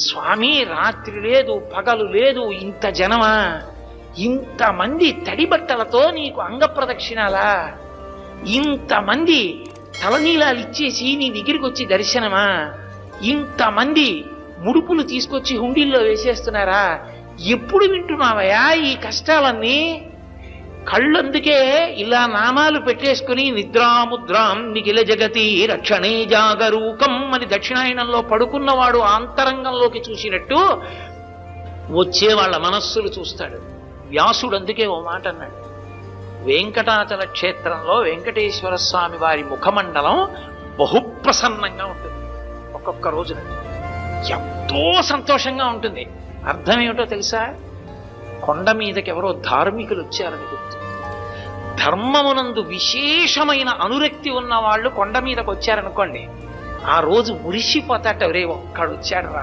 స్వామి రాత్రి లేదు పగలు లేదు, ఇంత జనమా, ఇంతమంది తడి బట్టలతో నీకు అంగ ప్రదక్షిణాలా, ఇంతమంది తలనీలాలు ఇచ్చేసి నీ దగ్గరికి వచ్చి దర్శనమా, ఇంతమంది ముడుపులు తీసుకొచ్చి హుండీల్లో వేసేస్తున్నారా, ఎప్పుడు వింటున్నావయ్యా ఈ కష్టాలన్నీ? కళ్ళందుకే ఇలా నామాలు పెట్టేసుకుని నిద్రాముద్రాం నిఖిల జగతి రక్షణే జాగరూకం అని దక్షిణాయనంలో పడుకున్నవాడు ఆంతరంగంలోకి చూసినట్టు వచ్చే వాళ్ళ మనస్సులు చూస్తాడు. వ్యాసుడు అందుకే ఓ మాట అన్నాడు, వెంకటాచల క్షేత్రంలో వెంకటేశ్వర స్వామి వారి ముఖమండలం బహుప్రసన్నంగా ఉంటుంది. ఒక్కొక్క రోజున ఎంతో సంతోషంగా ఉంటుంది. అర్థం ఏమిటో తెలుసా? కొండ మీదకి ఎవరో ధార్మికులు వచ్చారని గుర్తు. ధర్మమునందు విశేషమైన అనురక్తి ఉన్న వాళ్ళు కొండ మీదకి వచ్చారనుకోండి, ఆ రోజు మురిసిపోతాట, రే ఒక్కడు వచ్చాడు రా.